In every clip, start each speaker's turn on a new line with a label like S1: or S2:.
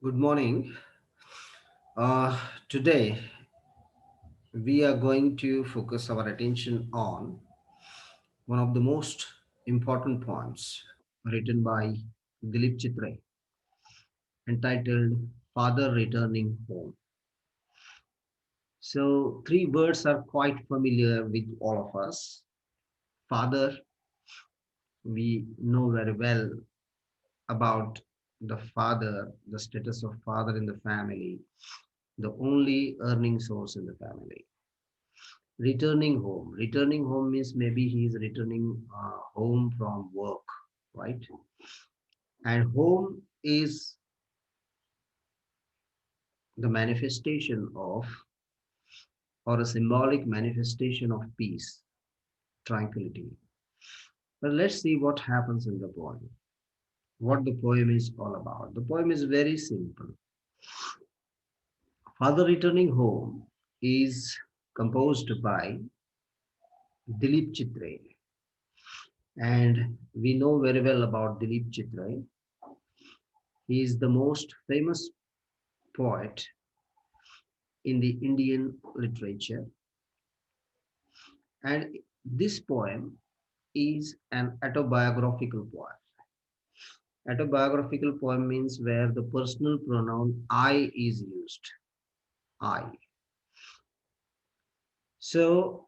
S1: Good morning. Uh, Today, we are going to focus our attention on one of the most important poems written by Dilip Chitre, entitled Father Returning Home. So, three words are quite familiar with all of us. Father, we know very well about the father, the status of father in the family, the only earning source in the family. Returning home means maybe he is returning home from work, right? And home is the manifestation of, or a symbolic manifestation of peace, tranquility. But let's see what happens in the poem, what the poem is all about. The poem is very simple. Father Returning Home is composed by Dilip Chitre, and we know very well about Dilip Chitre. He is the most famous poet in the Indian literature. And this poem is an autobiographical poem. Autobiographical poem means where the personal pronoun I is used. I. So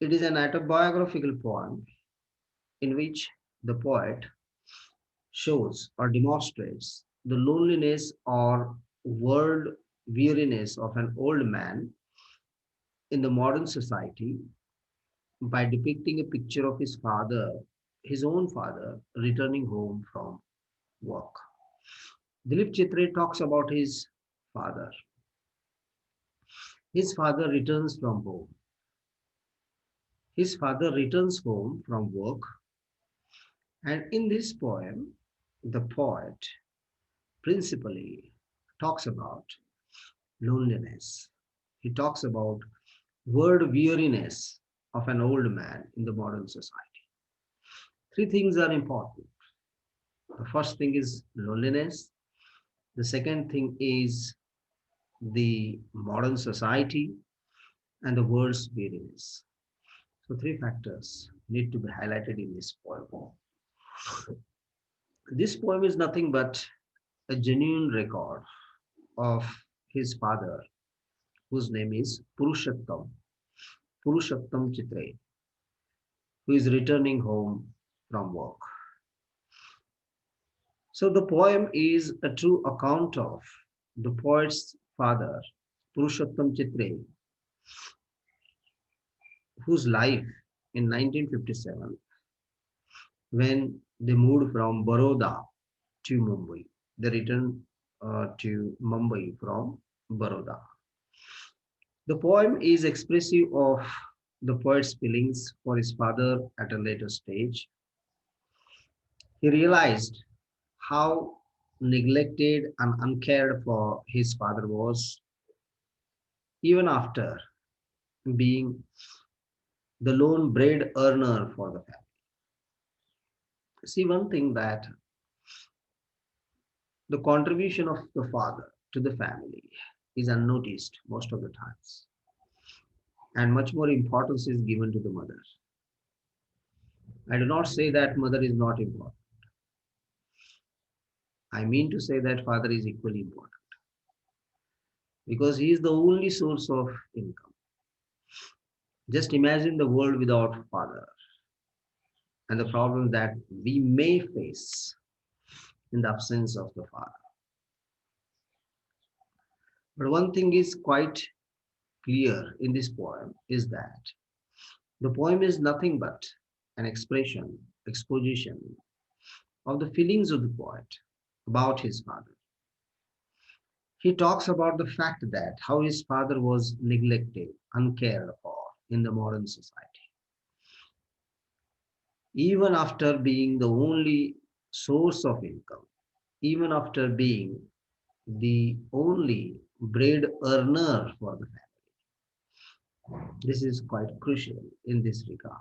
S1: it is an autobiographical poem in which the poet shows or demonstrates the loneliness or world weariness of an old man in the modern society by depicting a picture of his father, his own father, returning home from work. Dilip Chitre talks about his father. His father returns from home. His father returns home from work, and in this poem, the poet principally talks about loneliness. He talks about world weariness of an old man in the modern society. Three things are important. The first thing is loneliness. The second thing is the modern society and the world's weariness. So three factors need to be highlighted in this poem. This poem is nothing but a genuine record of his father, whose name is Purushottam Chitre, who is returning home from work. So the poem is a true account of the poet's father, Purushottam Chitre, whose life in 1957, when they moved from Baroda to Mumbai. They returned to Mumbai from Baroda. The poem is expressive of the poet's feelings for his father at a later stage. He realized how neglected and uncared for his father was, even after being the lone bread earner for the family. See, one thing that the contribution of the father to the family is unnoticed most of the times, and much more importance is given to the mother. I do not say that mother is not important. I mean to say that father is equally important because he is the only source of income. Just imagine the world without father and the problems that we may face in the absence of the father. But one thing is quite clear in this poem is that the poem is nothing but an exposition of the feelings of the poet about his father. He talks about the fact that how his father was neglected, uncared for in the modern society. Even after being the only source of income, even after being the only bread earner for the family. This is quite crucial in this regard.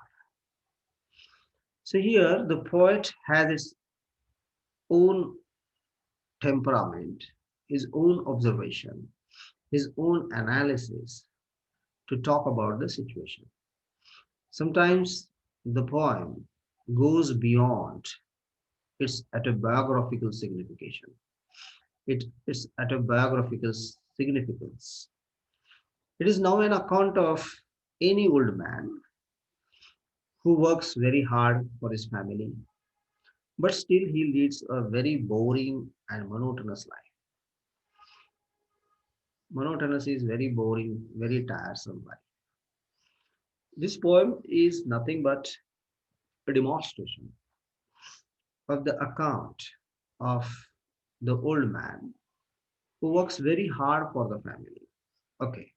S1: So here the poet has its own temperament, his own observation, his own analysis to talk about the situation. Sometimes the poem goes beyond its autobiographical signification. Its autobiographical significance. It is now an account of any old man who works very hard for his family, but still he leads a very boring and monotonous life. Monotonous is very boring, very tiresome life. This poem is nothing but a demonstration of the account of the old man who works very hard for the family. Okay,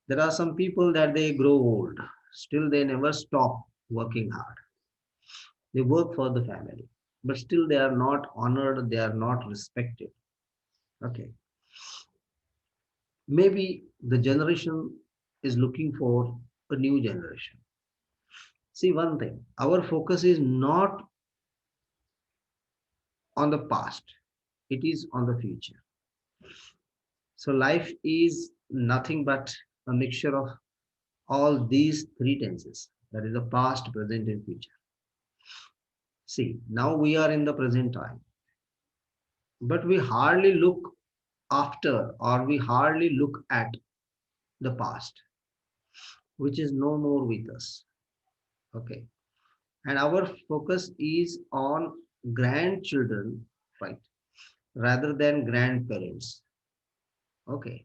S1: there are some people that they grow old, still they never stop working hard. They work for the family, but still they are not honored, they are not respected. Okay, maybe the generation is looking for a new generation. See, one thing, our focus is not on the past, it is on the future. So life is nothing but a mixture of all these three tenses, that is the past, present, and future. See, now we are in the present time, but we hardly look after or we hardly look at the past, which is no more with us. Okay, and our focus is on grandchildren, right, rather than grandparents. Okay,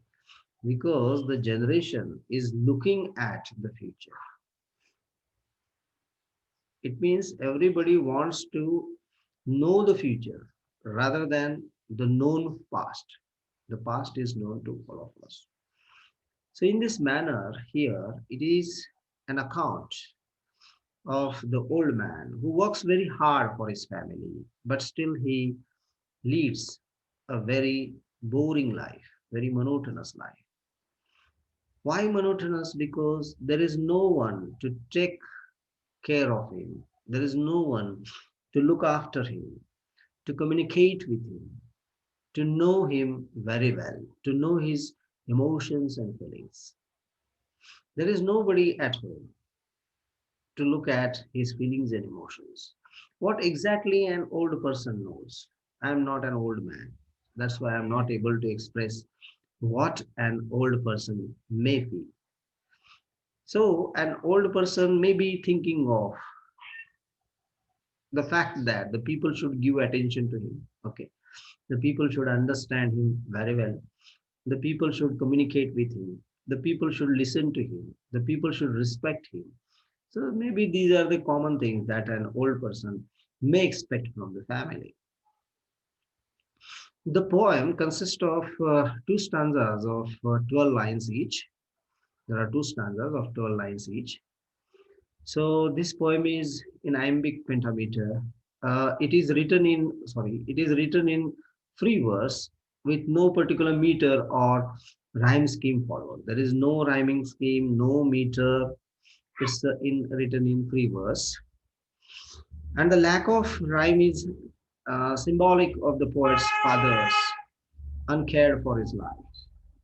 S1: because the generation is looking at the future. It means everybody wants to know the future rather than the known past. The past is known to all of us. So, in this manner, here it is an account of the old man who works very hard for his family, but still he leads a very boring life, very monotonous life. Why monotonous? Because there is no one to take care of him, there is no one to look after him, to communicate with him, to know him very well, to know his emotions and feelings. There is nobody at home to look at his feelings and emotions. What exactly an old person knows? I am not an old man. That's why I'm not able to express what an old person may feel. So, an old person may be thinking of the fact that the people should give attention to him. Okay. The people should understand him very well. The people should communicate with him. The people should listen to him. The people should respect him. So maybe these are the common things that an old person may expect from the family. The poem consists of two stanzas of 12 lines each. There are two stanzas of 12 lines each. So this poem is in iambic pentameter. It is written in free verse with no particular meter or rhyme scheme followed. There is no rhyming scheme, no meter. It's written in free verse. And the lack of rhyme is symbolic of the poet's father's uncared for his life.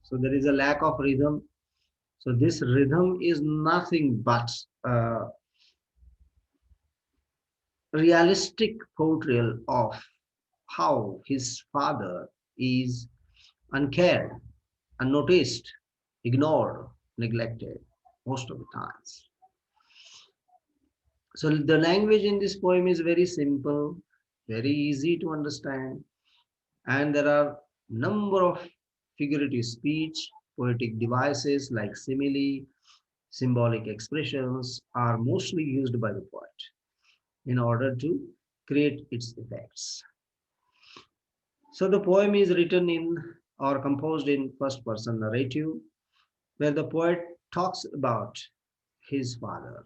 S1: So there is a lack of rhythm. So this rhythm is nothing but realistic portrayal of how his father is uncared, unnoticed, ignored, neglected most of the times. So the language in this poem is very simple, very easy to understand, and there are number of figurative speech, poetic devices like simile, symbolic expressions are mostly used by the poet in order to create its effects. So the poem is written in or composed in first person narrative, where the poet talks about his father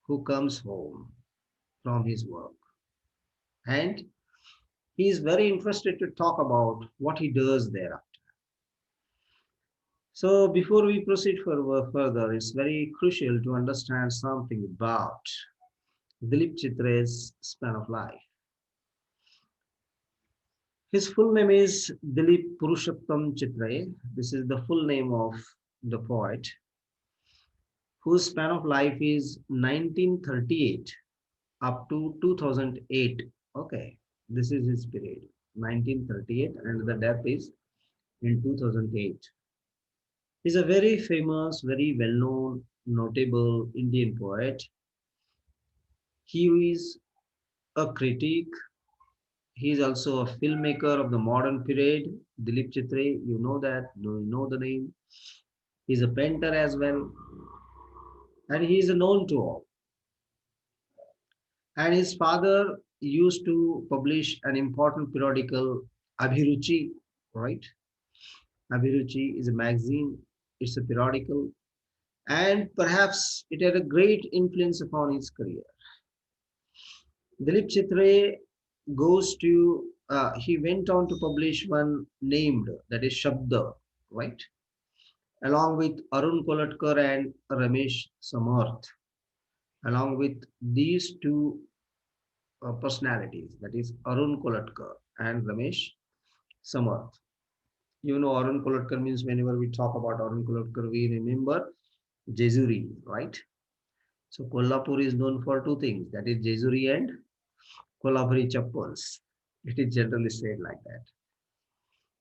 S1: who comes home from his work. And he is very interested to talk about what he does thereafter. So before we proceed further, it's very crucial to understand something about Dilip Chitre's span of life. His full name is Dilip Purushottam Chitre. This is the full name of the poet, whose span of life is 1938 up to 2008. Okay, this is his period, 1938, and the death is in 2008. He's a very famous, very well-known, notable Indian poet. He is a critic. He is also a filmmaker of the modern period. Dilip Chitre, you know that, you know the name. He's a painter as well, and he is known to all. And his father used to publish an important periodical, Abhiruchi, right? Abhiruchi is a magazine, it's a periodical, and perhaps it had a great influence upon his career. Dilip Chitre he went on to publish one named, that is Shabda, right? Along with Arun Kolatkar and Ramesh Samarth, along with these two personalities, that is Arun Kolatkar and Ramesh Samarth. You know, Arun Kolatkar means whenever we talk about Arun Kolatkar, we remember Jejuri, right? So Kolhapur is known for two things, that is Jejuri and Kolhapuri chappals. It is generally said like that.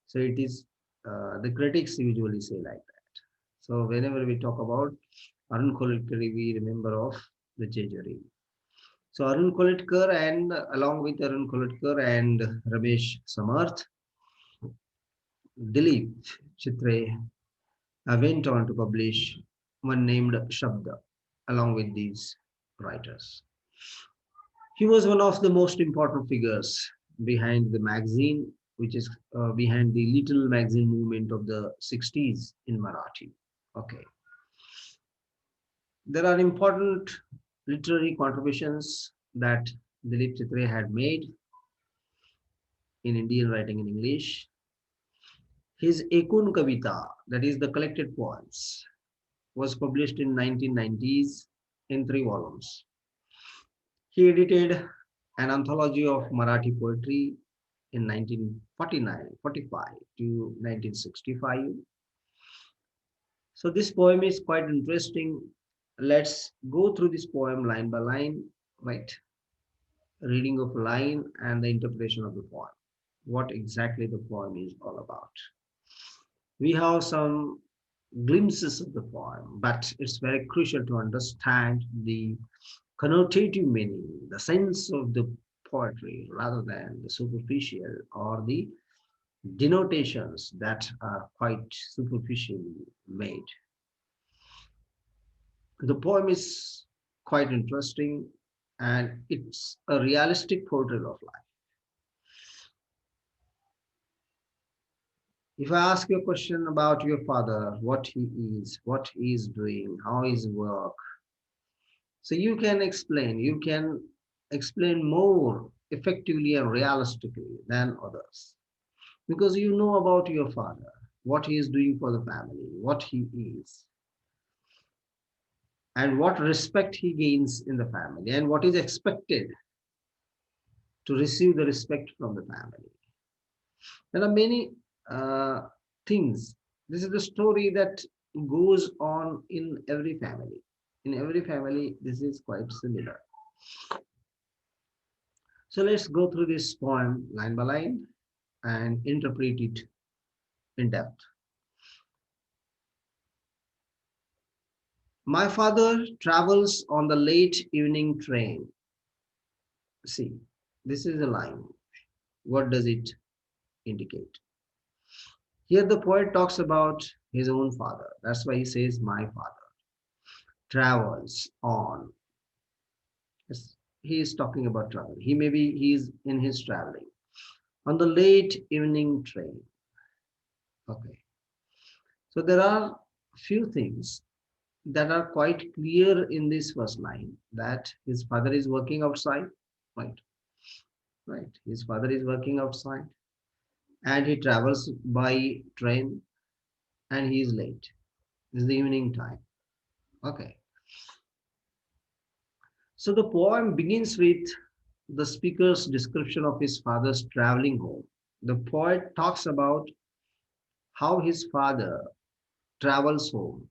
S1: So it is the critics usually say like that. So whenever we talk about Arun Kolatkar, we remember of the Jejuri. So Arun Kolatkar and along with Arun Kolatkar and Ramesh Samarth, Dilip Chitre went on to publish one named Shabda along with these writers. He was one of the most important figures behind the magazine, which is behind the little magazine movement of the 60s in Marathi. Okay. There are important literary contributions that Dilip Chitre had made in Indian writing in English. His Ekun Kavita, that is the collected poems, was published in 1990s in 3 volumes. He edited an anthology of Marathi poetry in 1949-45 to 1965. So this poem is quite interesting. Let's go through this poem line by line, right? Reading of a line and the interpretation of the poem. What exactly the poem is all about. We have some glimpses of the poem, but it's very crucial to understand the connotative meaning, the sense of the poetry rather than the superficial or the denotations that are quite superficially made. The poem is quite interesting and it's a realistic portrait of life. If I ask you a question about your father, what he is doing, how his work, so you can explain more effectively and realistically than others. Because you know about your father, what he is doing for the family, what he is, and what respect he gains in the family, and what is expected to receive the respect from the family. There are many uh, things. This is the story that goes on in every family. In every family, this is quite similar. So let's go through this poem line by line and interpret it in depth. My father travels on the late evening train. See, this is a line. What does it indicate? Here the poet talks about his own father. That's why he says, my father travels on. Yes, he is talking about travel. He's in his traveling. On the late evening train. Okay. So there are few things that are quite clear in this first line, that his father is working outside, right? Right. His father is working outside and he travels by train and he is late. It's the evening time. Okay. So the poem begins with the speaker's description of his father's traveling home. The poet talks about how his father travels home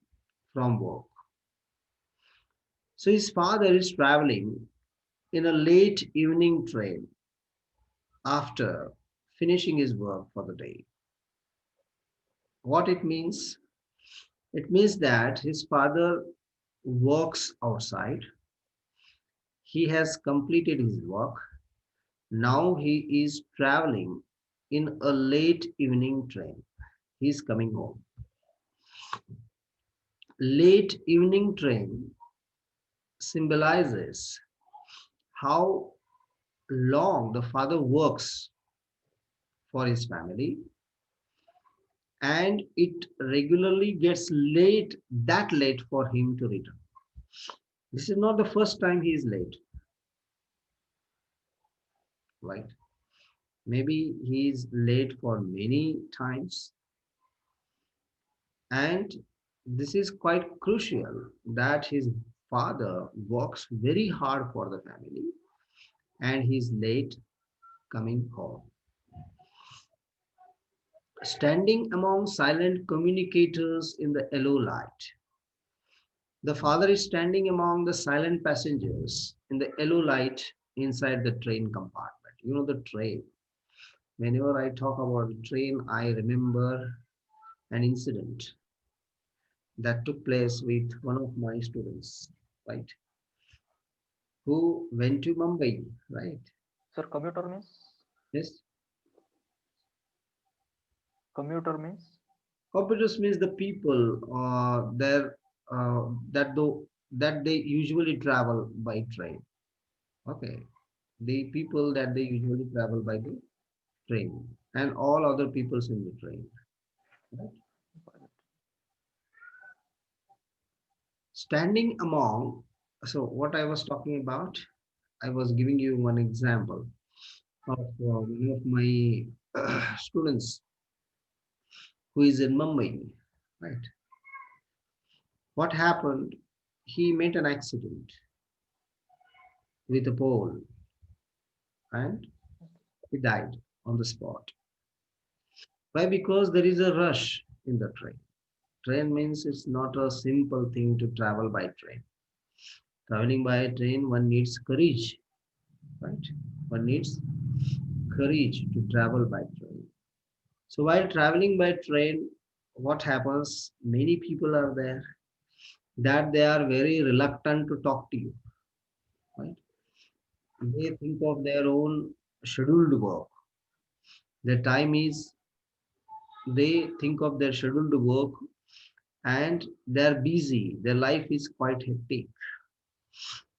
S1: from work. So his father is traveling in a late evening train after finishing his work for the day. What it means? It means that his father works outside. He has completed his work. Now he is traveling in a late evening train. He is coming home. Late evening train symbolizes how long the father works for his family, and it regularly gets late, that late for him to return. This is not the first time he is late, right? Maybe he is late for many times, and this is quite crucial that his father works very hard for the family and he's late coming home. Standing among silent communicators in the yellow light. The father is standing among the silent passengers in the yellow light inside the train compartment. You know, the train. Whenever I talk about the train, I remember an incident that took place with one of my students, right, who went to Mumbai, right?
S2: Sir, commuter means?
S1: Yes,
S2: Commuter means?
S1: computers means the people there that they usually travel by train. Okay, the people that they usually travel by the train, and all other peoples in the train. Right? Standing among, so what I was talking about, I was giving you one example of one of my students who is in Mumbai, right? What happened? He met an accident with a pole and he died on the spot. Why? Because there is a rush in the train. Train means it's not a simple thing to travel by train. Traveling by train, one needs courage, right? One needs courage to travel by train. So while traveling by train, what happens? Many people are there that they are very reluctant to talk to you, right? They think of their own scheduled work. Their time is, they think of their scheduled work and they're busy. Their life is quite hectic.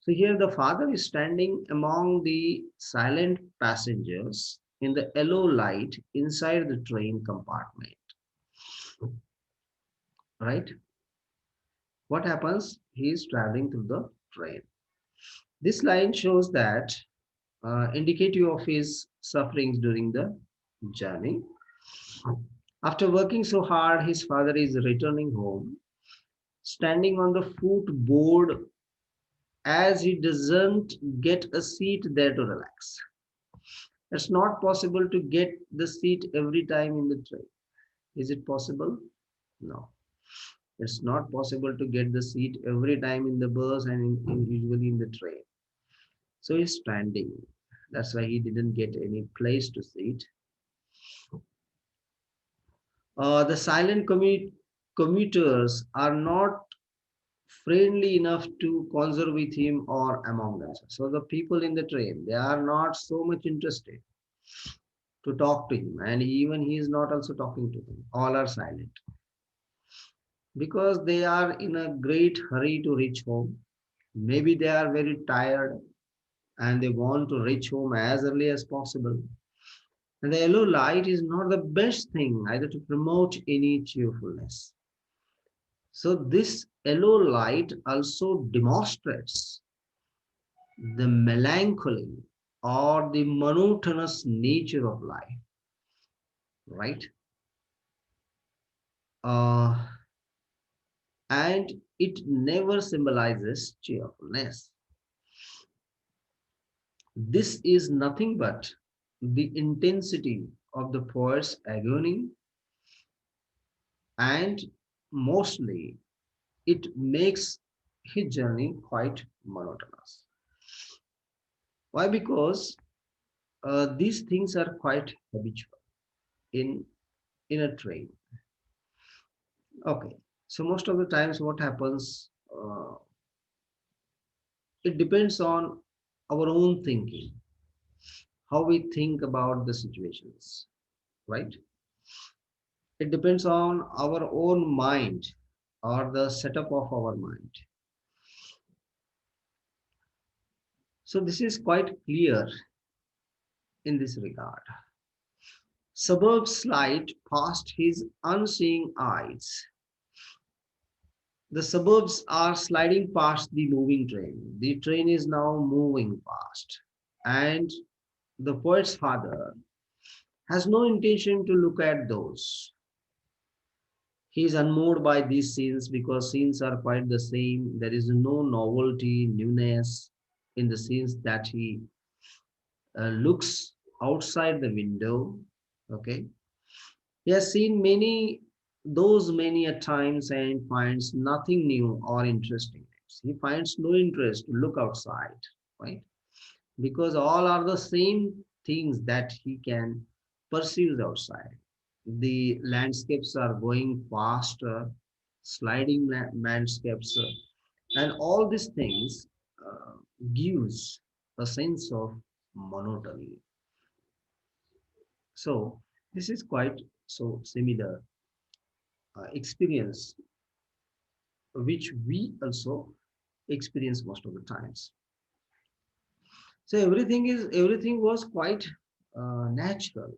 S1: So here the father is standing among the silent passengers in the yellow light inside the train compartment, right? What happens? He is traveling through the train. This line shows that indicative of his sufferings during the journey. After working so hard, his father is returning home, standing on the footboard as he doesn't get a seat there to relax. It's not possible to get the seat every time in the train. Is it possible? No. It's not possible to get the seat every time in the bus and usually in the train. So he's standing. That's why he didn't get any place to sit. The silent commuters are not friendly enough to conserve with him or among themselves. So the people in the train, they are not so much interested to talk to him, and even he is not also talking to them. All are silent because they are in a great hurry to reach home. Maybe they are very tired and they want to reach home as early as possible. And the yellow light is not the best thing either to promote any cheerfulness. So this yellow light also demonstrates the melancholy or the monotonous nature of life, right? Uh, and it never symbolizes cheerfulness. This is nothing but the intensity of the poet's agony, and mostly it makes his journey quite monotonous. Why? Because these things are quite habitual in a train. Okay, so most of the times, what happens? It depends on our own thinking, how we think about the situations, right? It depends on our own mind or the setup of our mind. So this is quite clear in this regard. Suburbs slide past his unseeing eyes. The suburbs are sliding past the moving train. The train is now moving past. And the poet's father has no intention to look at those. He is unmoved by these scenes because scenes are quite the same. There is no novelty, newness in the scenes that he looks outside the window. Okay. He has seen many a times and finds nothing new or interesting. He finds no interest to look outside, right? Because all are the same things that he can perceive outside. The landscapes are going faster, sliding landscapes, and all these things uh, gives a sense of monotony. So this is quite so similar experience which we also experience most of the times. So everything was quite natural.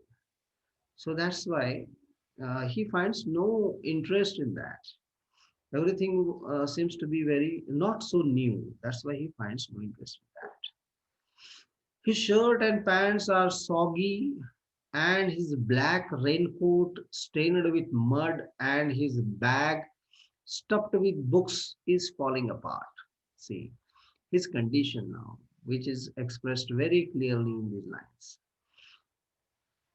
S1: So that's why he finds no interest in that. Everything seems to be very not so new. That's why he finds no interest in that. His shirt and pants are soggy, and his black raincoat stained with mud, and his bag stuffed with books is falling apart. See his condition now, which is expressed very clearly in these lines.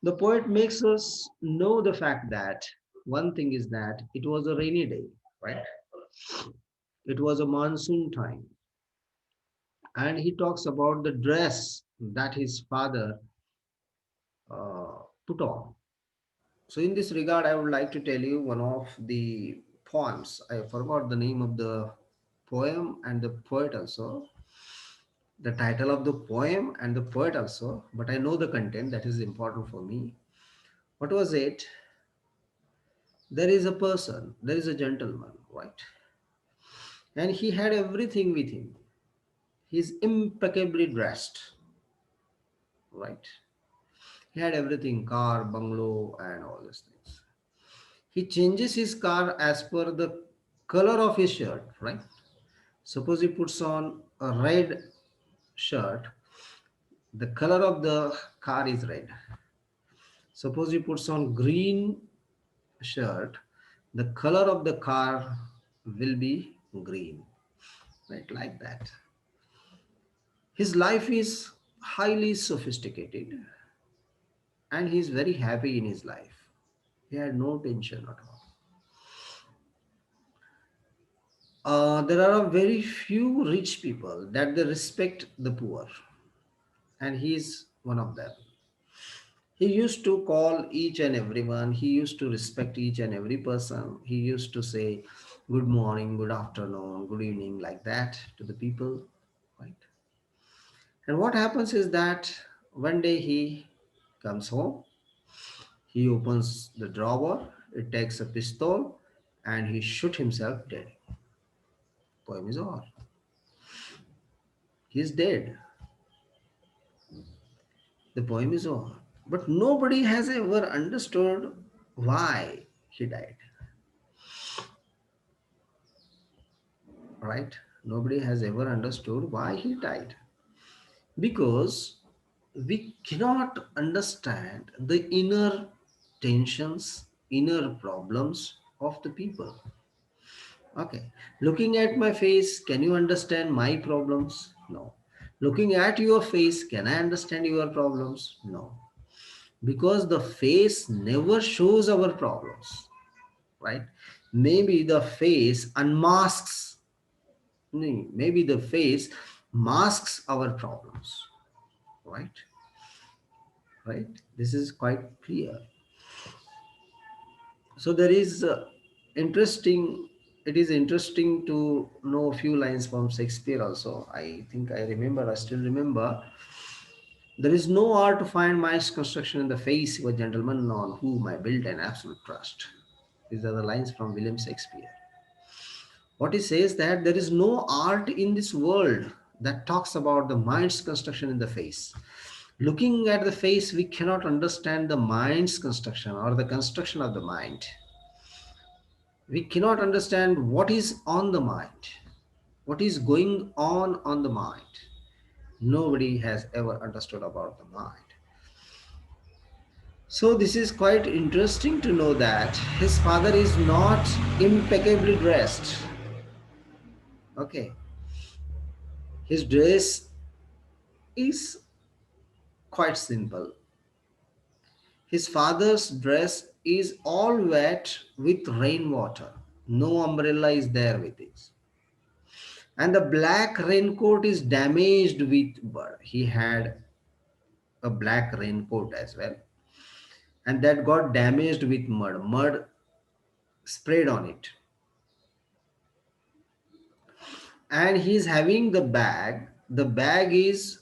S1: The poet makes us know the fact that one thing is that it was a rainy day, right? It was a monsoon time. And he talks about the dress that his father put on. So, in this regard, I would like to tell you one of the poems. I forgot the name of the poem and the poet also, the title of the poem and the poet also, but I know the content that is important for me. What was it? There is a person, there is a gentleman, right? And he had everything with him. He's impeccably dressed, right? He had everything, car, bungalow, and all these things. He changes his car as per the color of his shirt, right? Suppose he puts on a red shirt, the color of the car is red. Suppose he puts on green shirt, the color of the car will be green, right? Like that. His life is highly sophisticated and he is very happy in his life. He had no tension at all. There are very few rich people that they respect the poor, and he is one of them. He used to call each and everyone, he used to respect each and every person. He used to say good morning, good afternoon, good evening, like that to the people, right? And what happens is that one day he comes home, he opens the drawer, he takes a pistol, and he shoot himself dead. Poem is over. He's dead. The poem is over. But nobody has ever understood why he died. Right? Nobody has ever understood why he died. Because we cannot understand the inner tensions, inner problems of the people. Okay. Looking at my face, can you understand my problems? No. Looking at your face, can I understand your problems? No. because the face never shows our problems, right? Maybe the face unmasks, maybe the face masks our problems, right? Right? This is quite clear. So there is interesting. It is interesting to know a few lines from Shakespeare also. I think I remember. I still remember. There is no art to find my construction in the face of a gentleman on whom I built an absolute trust. These are the lines from William Shakespeare. What he says that there is no art in this world that talks about the mind's construction in the face. Looking at the face, we cannot understand the mind's construction or the construction of the mind. We cannot understand what is on the mind, what is going on the mind. Nobody has ever understood about the mind. So this is quite interesting to know that his father is not impeccably dressed. Okay, his dress is quite simple. His father's dress is all wet with rainwater. No umbrella is there with it. And the black raincoat is damaged with mud. He had a black raincoat as well. And that got damaged with mud. Mud sprayed on it. And he's having the bag. The bag is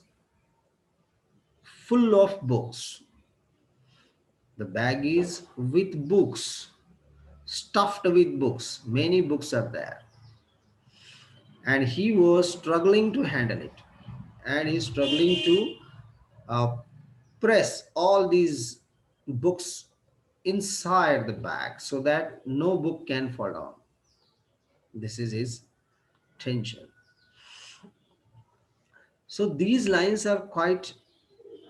S1: full of books. The bag is with books, stuffed with books. Many books are there. And he was struggling to handle it. And he's struggling to uh, press all these books inside the bag so that no book can fall down. This is his tension. So these lines are quite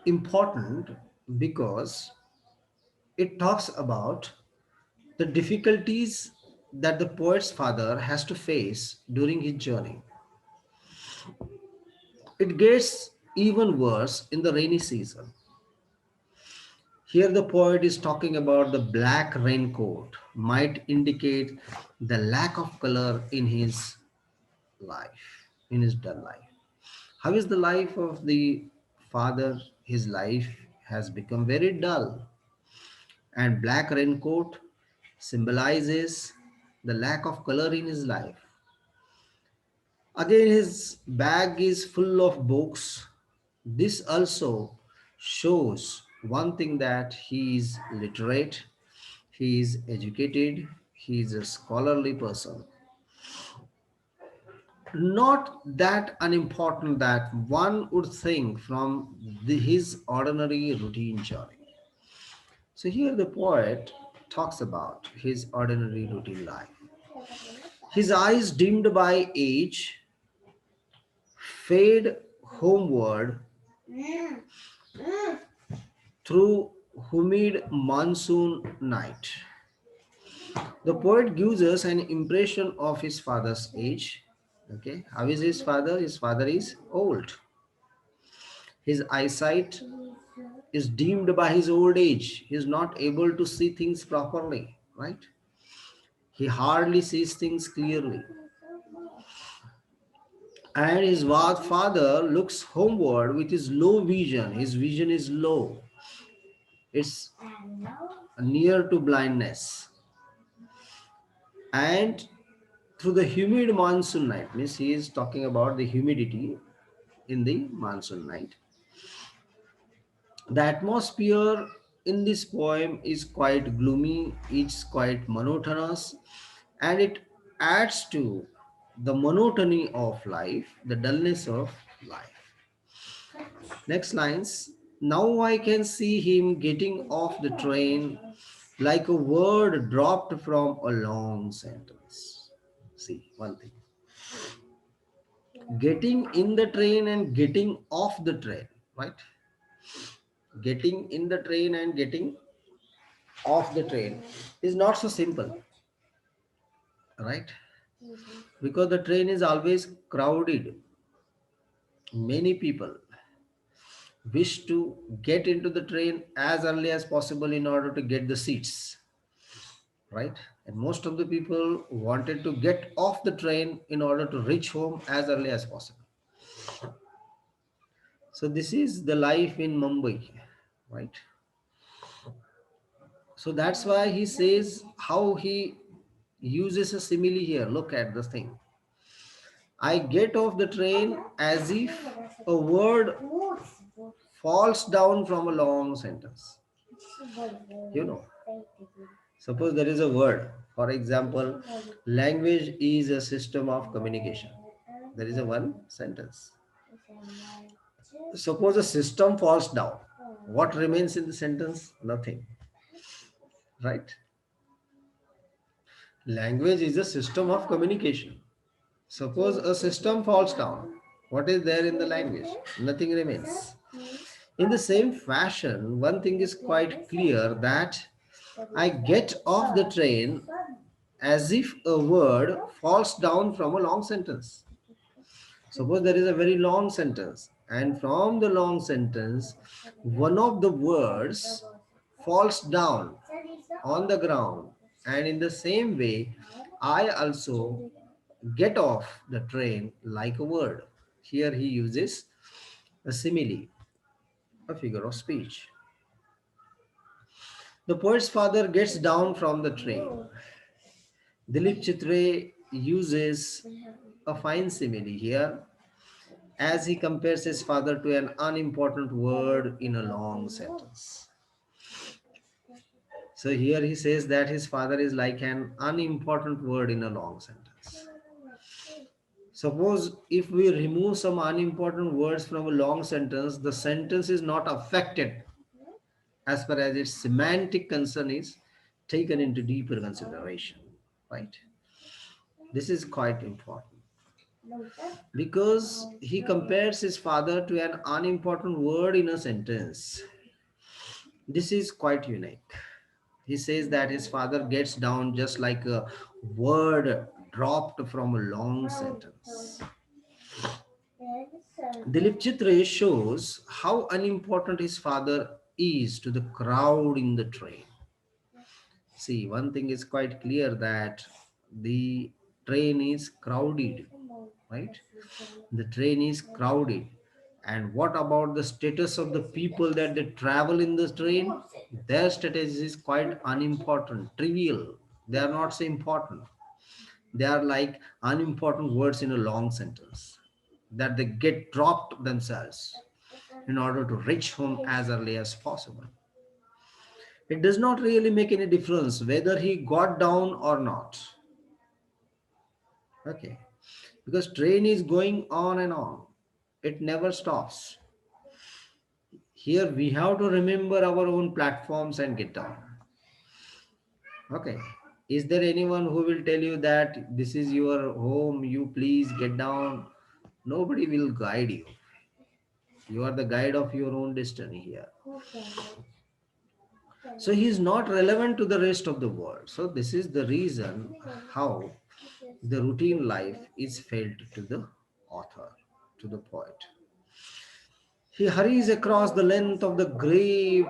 S1: important because it talks about the difficulties that the poet's father has to face during his journey. It gets even worse in the rainy season. Here the poet is talking about the black raincoat might indicate the lack of color in his life, in his dull life. How is the life of the father? His life has become very dull, and black raincoat symbolizes the lack of color in his life. Again, his bag is full of books. This also shows one thing that he is literate, he is educated, he is a scholarly person. Not that unimportant that one would think from his ordinary routine journey. So here the poet talks about his ordinary routine life. His eyes dimmed by age fade homeward through humid monsoon night. The poet gives us an impression of his father's age. Okay, how is his father? His father is old. His eyesight is dimmed by his old age. He is not able to see things properly, right? He hardly sees things clearly. And his father looks homeward with his low vision. His vision is low. It's near to blindness. And through the humid monsoon night, means he is talking about the humidity in the monsoon night. The atmosphere in this poem is quite gloomy, it's quite monotonous, and it adds to the monotony of life, the dullness of life. Next lines. Now I can see him getting off the train like a word dropped from a long sentence. See, one thing. Getting in the train and getting off the train, right? Getting in the train and getting off the train is not so simple, right? Because the train is always crowded, many people. wish to get into the train as early as possible in order to get the seats, right? And most of the people wanted to get off the train in order to reach home as early as possible. So this is the life in Mumbai, right? So that's why he says how he uses a simile here. Look at the thing. I get off the train as if a word falls down from a long sentence. You know, suppose there is a word, for example, language is a system of communication. There is a one sentence. Suppose a system falls down. What remains in the sentence? Nothing, right? Language is a system of communication. Suppose a system falls down. What is there in the language? Nothing remains. In the same fashion, one thing is quite clear that I get off the train as if a word falls down from a long sentence. Suppose there is a very long sentence, and from the long sentence, one of the words falls down on the ground. And in the same way, I also get off the train like a word. Here he uses a simile, a figure of speech. The poet's father gets down from the train. Dilip Chitre uses a fine simile here as he compares his father to an unimportant word in a long sentence. So here he says that his father is like an unimportant word in a long sentence. Suppose if we remove some unimportant words from a long sentence, the sentence is not affected as far as its semantic concern is taken into deeper consideration, right? This is quite important because he compares his father to an unimportant word in a sentence. This is quite unique. He says that his father gets down just like a word dropped from a long sentence. Dilip Chitre shows how unimportant his father is to the crowd in the train. See, one thing is quite clear that the train is crowded, right? The train is crowded. And what about the status of the people that they travel in the train? Their status is quite unimportant, trivial. They are not so important. They are like unimportant words in a long sentence that they get dropped themselves in order to reach home as early as possible. It does not really make any difference whether he got down or not. Okay. Because train is going on and on. It never stops. Here we have to remember our own platforms and get down. Okay. Is there anyone who will tell you that this is your home, you please get down? Nobody will guide you. You are the guide of your own destiny here. So he is not relevant to the rest of the world. So this is the reason how the routine life is felt to the author, to the poet. He hurries across the length of the grey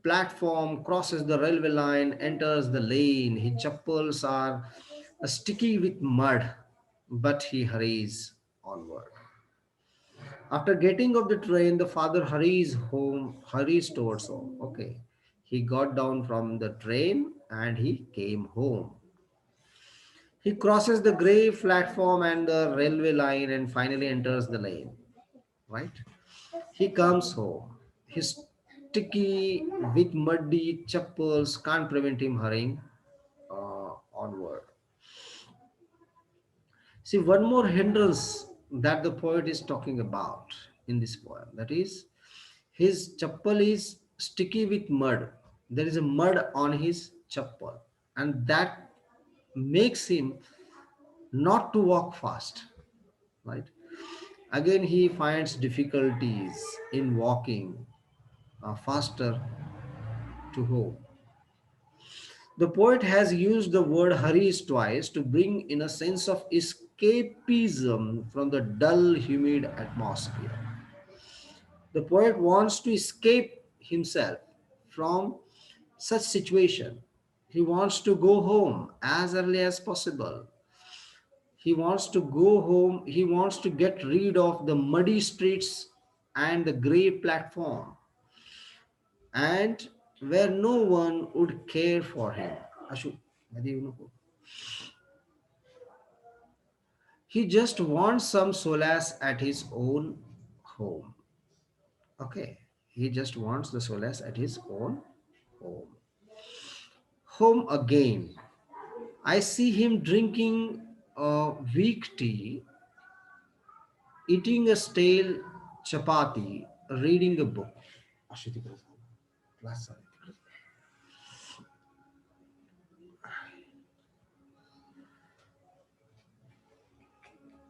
S1: platform, crosses the railway line, enters the lane. His chappals are sticky with mud, but he hurries onward. After getting off the train, the father hurries towards home. Okay. He got down from the train and he came home. He crosses the grey platform and the railway line and finally enters the lane. Right? He comes home. His sticky with muddy chappals can't prevent him hurrying onward. See, one more hindrance that the poet is talking about in this poem, that is, his chappal is sticky with mud. There is a mud on his chappal, and that makes him not to walk fast, right? Again, he finds difficulties in walking faster to home. The poet has used the word hurries twice to bring in a sense of escapism from the dull, humid atmosphere. The poet wants to escape himself from such situation. He wants to go home as early as possible. He wants to go home. He wants to get rid of the muddy streets and the grey platform, and where no one would care for him. Ashu, he just wants some solace at his own home. Okay. He just wants the solace at his own home. Home again. I see him drinking weak tea, eating a stale chapati, reading a book.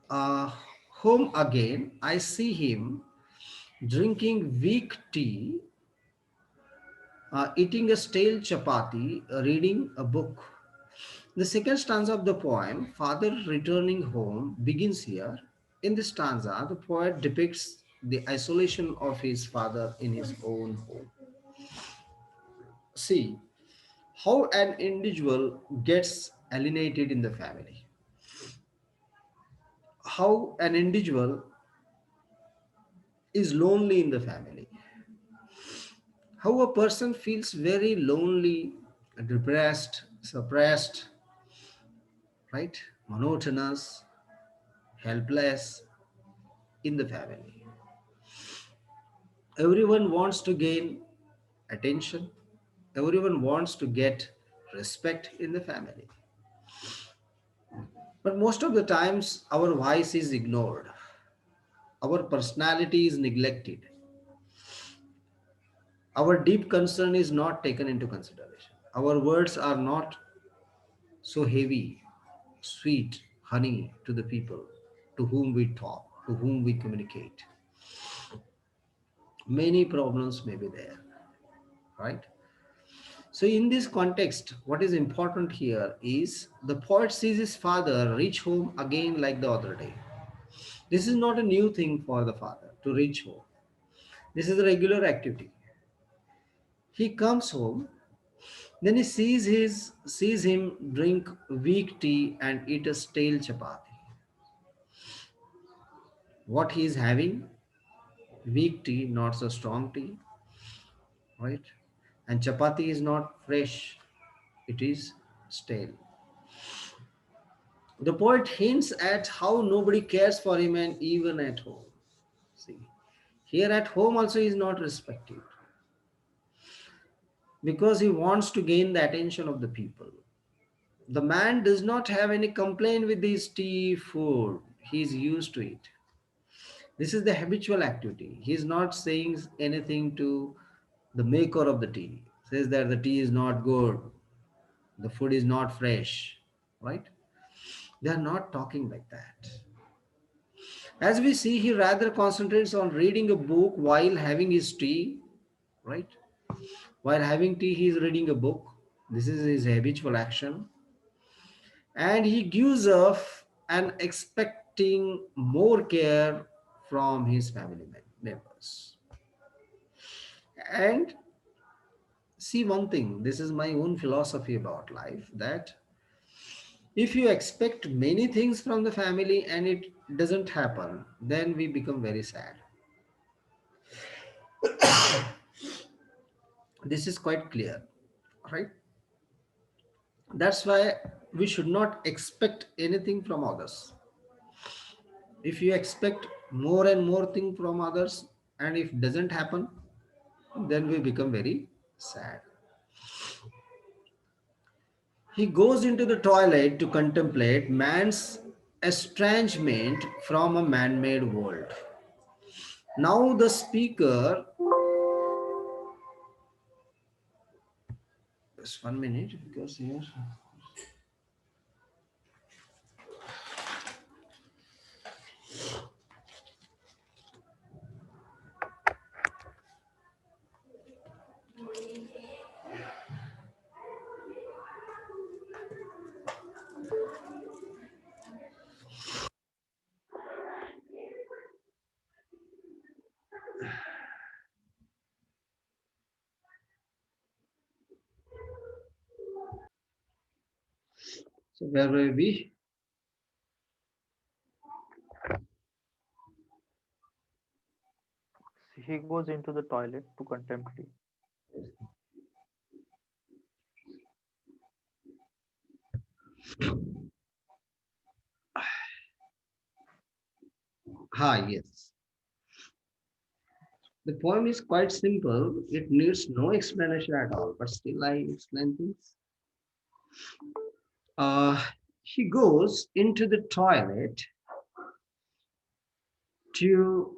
S1: Uh, Home again. I see him drinking weak tea, eating a stale chapati, reading a book. The second stanza of the poem, Father Returning Home, begins here. In this stanza, the poet depicts the isolation of his father in his own home. See how an individual gets alienated in the family, how an individual is lonely in the family, how a person feels very lonely, depressed, suppressed, right? Monotonous, helpless in the family. Everyone wants to gain attention, everyone wants to get respect in the family. But most of the times, our voice is ignored, our personality is neglected, our deep concern is not taken into consideration. Our words are not so heavy, sweet, honey to the people to whom we talk, to whom we communicate. Many problems may be there, right? So, in this context, what is important here is the poet sees his father reach home again like the other day. This is not a new thing for the father to reach home. This is a regular activity. He comes home, then he sees him drink weak tea and eat a stale chapati. What he is having? Weak tea, not so strong tea, right? And chapati is not fresh, it is stale. The poet hints at how nobody cares for him and even at home. See, here at home also he is not respected because he wants to gain the attention of the people. The man does not have any complaint with his tea food. He is used to it. This is the habitual activity. He is not saying anything to the maker of the tea. Says that the tea is not good, the food is not fresh, right? They are not talking like that. As we see, he rather concentrates on reading a book while having his tea, right? While having tea, he is reading a book. This is his habitual action. And he gives off and expecting more care from his family members. And see one thing, this is my own philosophy about life, that if you expect many things from the family and it doesn't happen, then we become very sad. This is quite clear, right? That's why we should not expect anything from others. If you expect more and more thing from others and if doesn't happen, then we become very sad. He goes into the toilet to contemplate man's estrangement from a man-made world. Now the speaker, just 1 minute because here. So where were we?
S2: He goes into the toilet to contemplate.
S1: Yes. The poem is quite simple. It needs no explanation at all, but still I explain things. Uh, he goes into the toilet to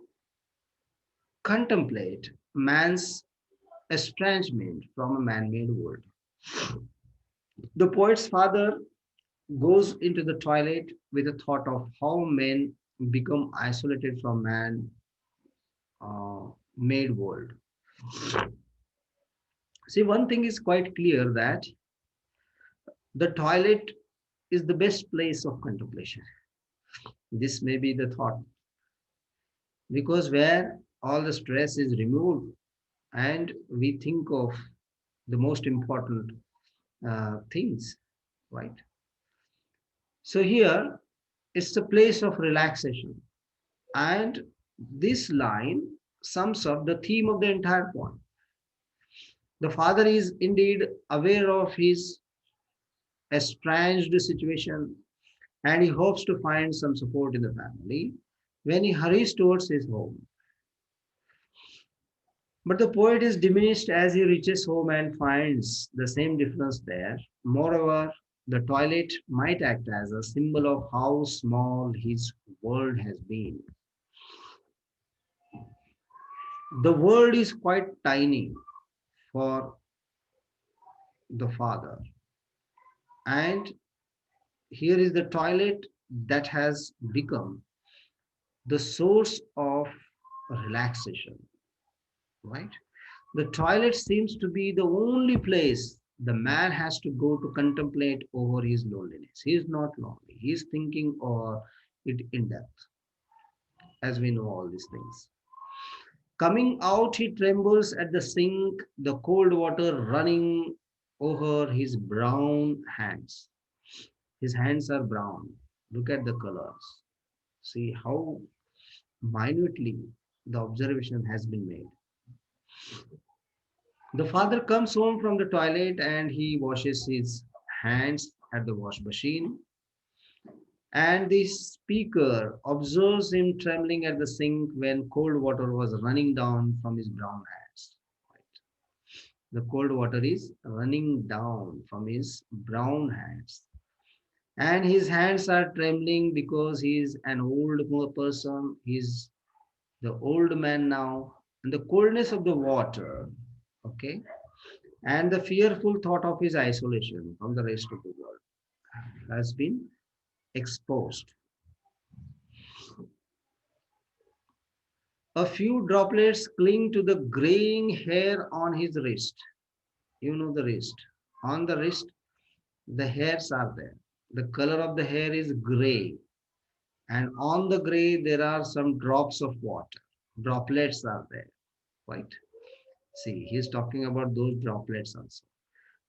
S1: contemplate man's estrangement from a man-made world. The poet's father goes into the toilet with a thought of how men become isolated from man-made world. See, one thing is quite clear that the toilet is the best place of contemplation. This may be the thought because where all the stress is removed and we think of the most important things, right? So here it's a place of relaxation, and this line sums up the theme of the entire poem. The father is indeed aware of his estranged situation and he hopes to find some support in the family when he hurries towards his home. But the poet is diminished as he reaches home and finds the same difference there. Moreover, the toilet might act as a symbol of how small his world has been. The world is quite tiny for the father, and here is the toilet that has become the source of relaxation, right? The toilet seems to be the only place the man has to go to contemplate over his loneliness. He is not lonely. He is thinking over it in depth, as we know all these things. Coming out, he trembles at the sink, the cold water running over his brown hands. His hands are brown. Look at the colors. See how minutely the observation has been made. The father comes home from the toilet and he washes his hands at the wash machine. And the speaker observes him trembling at the sink when cold water was running down from his brown hands. The cold water is running down from his brown hands. And his hands are trembling because he is an old person. He's the old man now. And the coldness of the water, okay, and the fearful thought of his isolation from the rest of the world has been exposed. A few droplets cling to the graying hair on his wrist. You know the wrist. On the wrist, the hairs are there. The color of the hair is gray. And on the gray, there are some drops of water. Droplets are there, right? See, he's talking about those droplets also.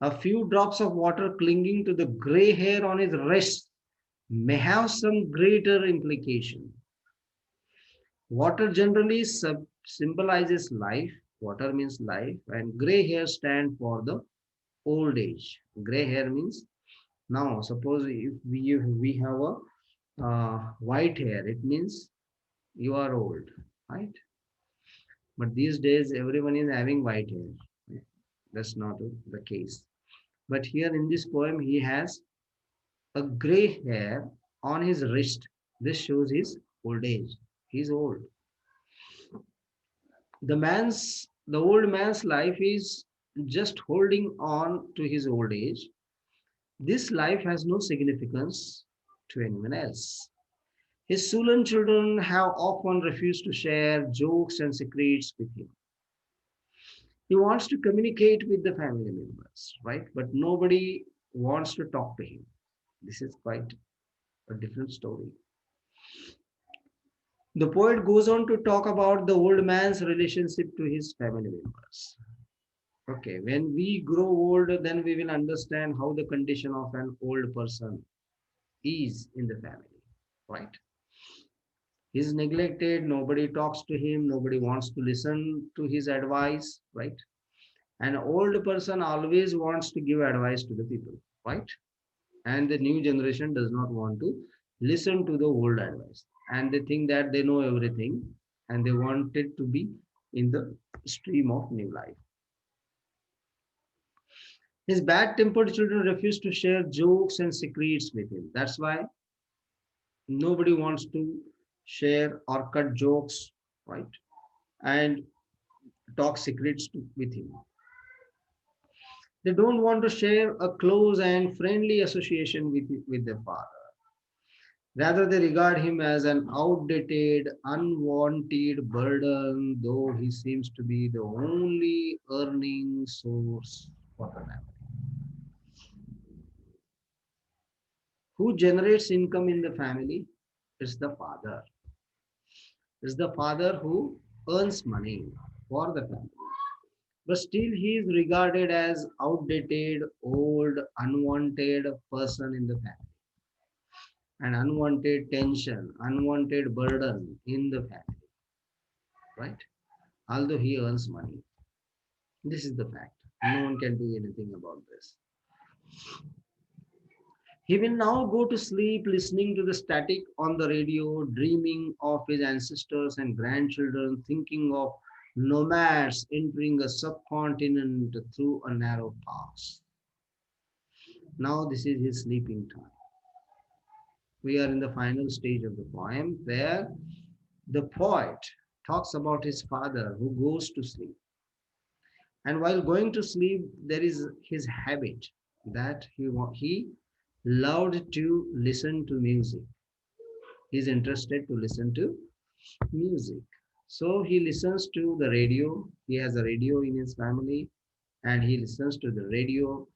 S1: A few drops of water clinging to the gray hair on his wrist may have some greater implication. Water generally symbolizes life. Water means life, and gray hair stand for the old age. Gray hair means now. Suppose if we have a white hair, it means you are old, right? But these days, everyone is having white hair. That's not the case. But here in this poem, he has a gray hair on his wrist. This shows his old age. He's old. The old man's life is just holding on to his old age. This life has no significance to anyone else. His sullen children have often refused to share jokes and secrets with him. He wants to communicate with the family members, right? But nobody wants to talk to him. This is quite a different story. The poet goes on to talk about the old man's relationship to his family members. Okay, when we grow old, then we will understand how the condition of an old person. ease in the family, right? He's neglected, nobody talks to him, nobody wants to listen to his advice, right? An old person always wants to give advice to the people, right? And the new generation does not want to listen to the old advice, and they think that they know everything, and they want it to be in the stream of new life. His bad tempered children refuse to share jokes and secrets with him. That's why nobody wants to share or cut jokes, right? And talk secrets with him. They don't want to share a close and friendly association with their father. Rather, they regard him as an outdated, unwanted burden, though he seems to be the only earning source for the family. Who generates income in the family? It's the father. It's the father who earns money for the family. But still, he is regarded as outdated, old, unwanted person in the family. An unwanted tension, unwanted burden in the family, right? Although he earns money. This is the fact. No one can do anything about this. He will now go to sleep listening to the static on the radio, dreaming of his ancestors and grandchildren, thinking of nomads entering a subcontinent through a narrow pass. Now, this is his sleeping time. We are in the final stage of the poem where the poet talks about his father who goes to sleep. And while going to sleep, there is his habit that he loved to listen to music. He's interested to listen to music. So he listens to the radio. He has a radio in his family, and he listens to the radio,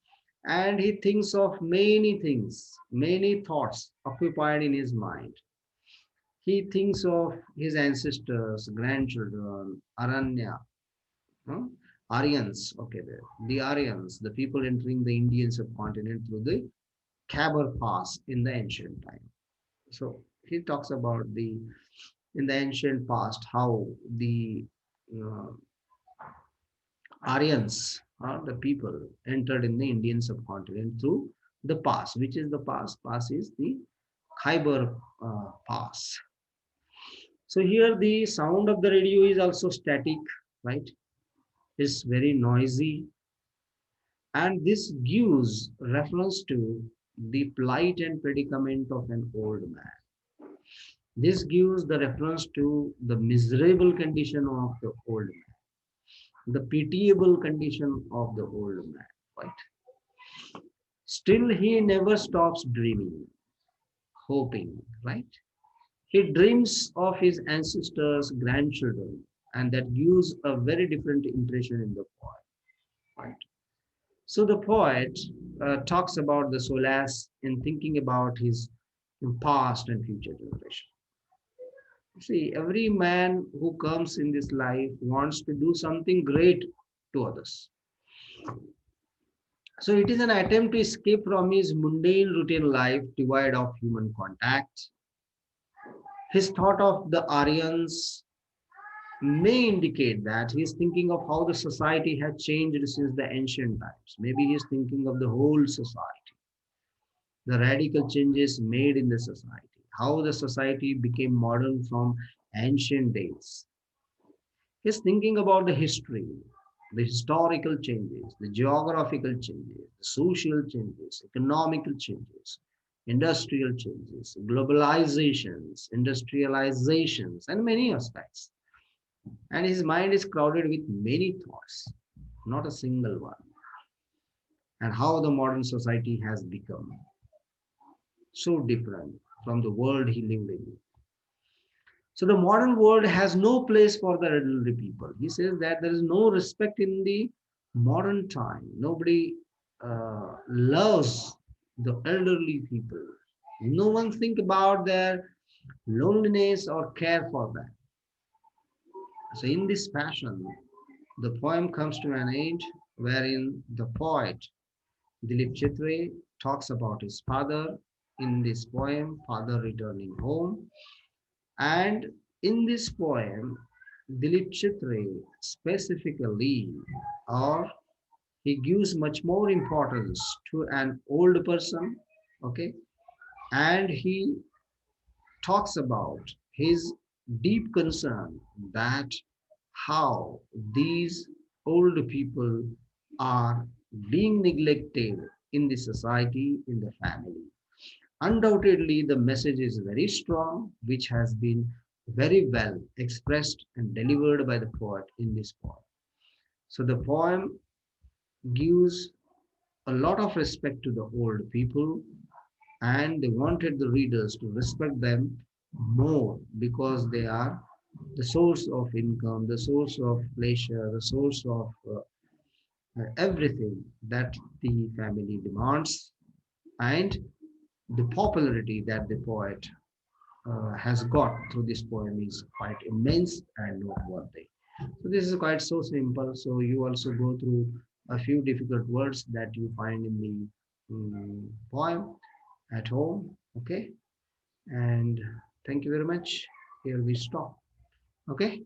S1: and he thinks of many things, many thoughts occupied in his mind. He thinks of his ancestors, grandchildren, Aranya, no? Aryans, okay, the Aryans, the people entering the Indian subcontinent through the Khyber Pass in the ancient time. So he talks about the in the ancient past how the uh, Aryans, the people, entered in the Indian subcontinent through the pass. Which is the pass? Pass is the Khyber Pass. So here the sound of the radio is also static, right? It's very noisy, and this gives reference to the plight and predicament of an old man. This gives the reference to the miserable condition of the old man, the pitiable condition of the old man, right? Still, he never stops dreaming, hoping, right? He dreams of his ancestors, grandchildren, and that gives a very different impression in the poem, right? So the poet talks about the solace in thinking about his past and future generation. See, every man who comes in this life wants to do something great to others. So it is an attempt to escape from his mundane routine life devoid of human contact. His thought of the Aryans may indicate that he is thinking of how the society has changed since the ancient times. Maybe he is thinking of the whole society, the radical changes made in the society, how the society became modern from ancient days. He's thinking about the history, the historical changes, the geographical changes, the social changes, economical changes, industrial changes, globalizations, industrializations, and many aspects. And his mind is crowded with many thoughts, not a single one. And how the modern society has become so different from the world he lived in. So the modern world has no place for the elderly people. He says that there is no respect in the modern time. Nobody loves the elderly people. No one think about their loneliness or care for them. So in this fashion, the poem comes to an end wherein the poet Dilip Chitre talks about his father in this poem, father returning home. And in this poem, Dilip Chitre specifically, or he gives much more importance to an old person, okay, and he talks about his deep concern that how these old people are being neglected in the society, in the family. Undoubtedly, the message is very strong, which has been very well expressed and delivered by the poet in this poem. So the poem gives a lot of respect to the old people, and they wanted the readers to respect them more because they are the source of income, the source of pleasure, the source of everything that the family demands, and the popularity that the poet has got through this poem is quite immense and noteworthy. So this is quite so simple. So you also go through a few difficult words that you find in the poem at home. Okay, and thank you very much. Here we stop. Okay.